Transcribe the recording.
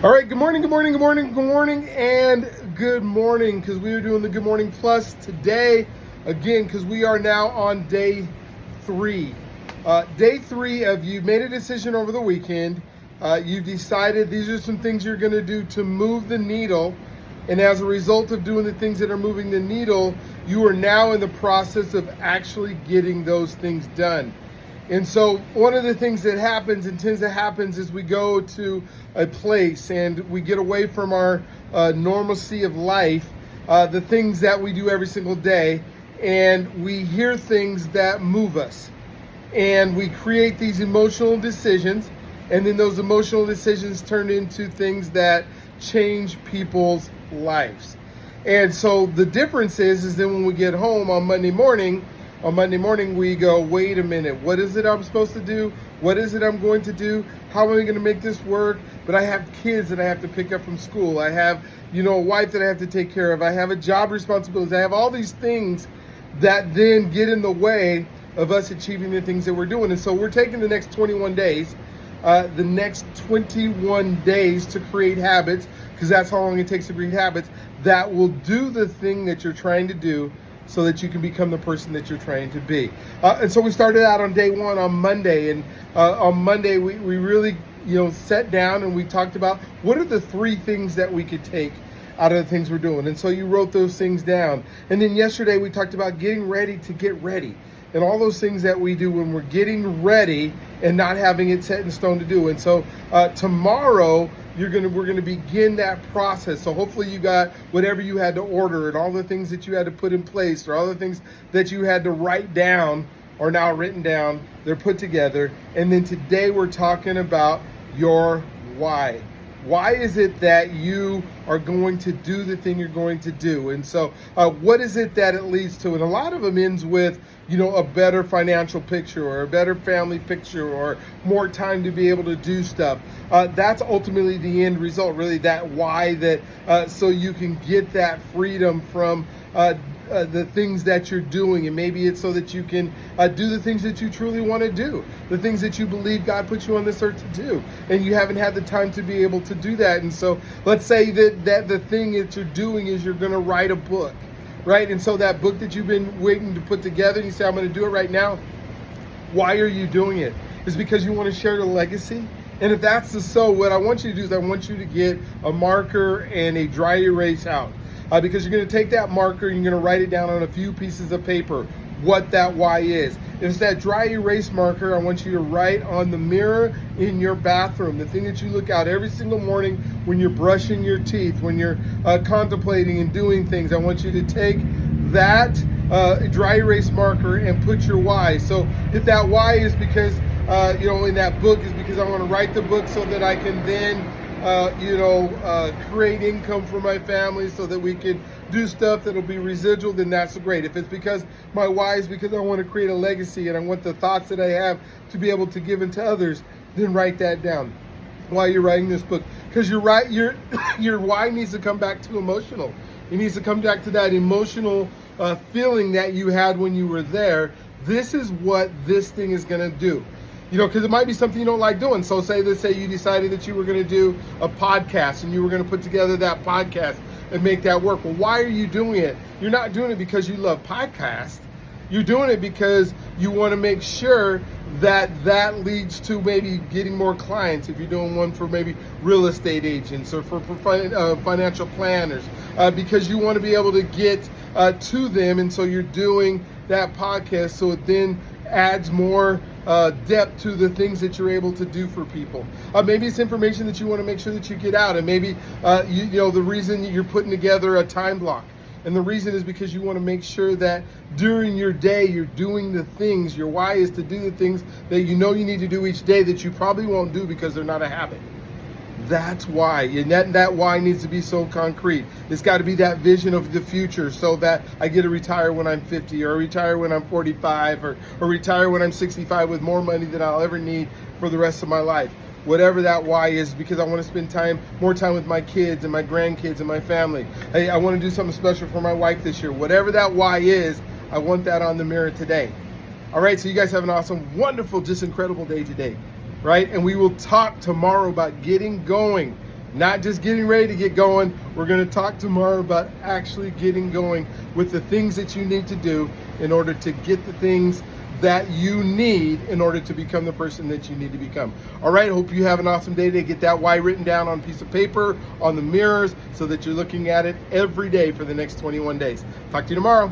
All right, good morning, good morning, good morning, good morning, and good morning, because we are doing the Good Morning Plus today, again, because we are now on day three. Day three of you've made a decision over the weekend. You've decided these are some things you're going to do to move the needle, and as a result of doing the things that are moving the needle, you are now in the process of actually getting those things done. And so one of the things that happens and tends to happen is we go to a place and we get away from our normalcy of life, the things that we do every single day, and we hear things that move us. And we create these emotional decisions, and then those emotional decisions turn into things that change people's lives. And so the difference is then when we get home on Monday morning, we go, wait a minute, what is it I'm supposed to do? What is it I'm going to do? How am I going to make this work? But I have kids that I have to pick up from school. I have, a wife that I have to take care of. I have a job responsibility. I have all these things that then get in the way of us achieving the things that we're doing. And so we're taking the next 21 days, to create habits, because that's how long it takes to create habits that will do the thing that you're trying to do, so that you can become the person that you're trying to be. And so we started out on day one on Monday. And on Monday, we really, sat down and we talked about what are the three things that we could take out of the things we're doing. And so you wrote those things down. And then yesterday, we talked about getting ready to get ready. And all those things that we do when we're getting ready and not having it set in stone to do. And so tomorrow, we're going to begin that process. So hopefully you got whatever you had to order and all the things that you had to put in place or all the things that you had to write down are now written down. They're put together. And then today we're talking about your why. Why is it that you are going to do the thing you're going to do? And so what is it that it leads to? And a lot of them ends with, a better financial picture or a better family picture or more time to be able to do stuff. That's ultimately the end result, really, that why, that so you can get that freedom from the things that you're doing. And maybe it's so that you can do the things that you truly want to do, the things that you believe God put you on this earth to do, and you haven't had the time to be able to do that. And so let's say that the thing that you're doing is you're going to write a book, right? And so that book that you've been waiting to put together, you say, I'm going to do it right now. Why are you doing it? It's because you want to share the legacy. And if that's so, what I want you to do is I want you to get a marker and a dry erase out. Because you're going to take that marker and you're going to write it down on a few pieces of paper, what that why is. If it's that dry erase marker, I want you to write on the mirror in your bathroom, the thing that you look out every single morning when you're brushing your teeth, when you're contemplating and doing things. I want you to take that dry erase marker and put your why. So if that why is because, in that book is because I want to write the book so that I can then create income for my family so that we can do stuff that'll be residual, then that's great. If it's because my why is because I want to create a legacy and I want the thoughts that I have to be able to give into others, then write that down while you're writing this book. Because your why needs to come back to emotional. It needs to come back to that emotional feeling that you had when you were there. This is what this thing is going to do. Because it might be something you don't like doing. So say you decided that you were going to do a podcast and you were going to put together that podcast and make that work. Well, why are you doing it? You're not doing it because you love podcasts. You're doing it because you want to make sure that leads to maybe getting more clients. If you're doing one for maybe real estate agents or for financial planners, because you want to be able to get to them. And so you're doing that podcast so it then adds more depth to the things that you're able to do for people. Maybe it's information that you want to make sure that you get out, and maybe the reason you're putting together a time block, and the reason is because you want to make sure that during your day you're doing the things. Your why is to do the things that you need to do each day that you probably won't do because they're not a habit. That's why. And that why needs to be so concrete. It's got to be that vision of the future so that I get to retire when I'm 50 or retire when I'm 45 or retire when I'm 65 with more money than I'll ever need for the rest of my life. Whatever that why is, because I want to spend more time with my kids and my grandkids and my family. Hey, I want to do something special for my wife this year. Whatever that why is, I want that on the mirror today. All right, so you guys have an awesome, wonderful, just incredible day today. Right? And we will talk tomorrow about getting going not just getting ready to get going. We're going to talk tomorrow about actually getting going with the things that you need to do in order to get the things that you need in order to become the person that you need to become. All right, hope you have an awesome day today. Get that why written down on a piece of paper, on the mirrors, so that you're looking at it every day for the next 21 days. Talk to you tomorrow.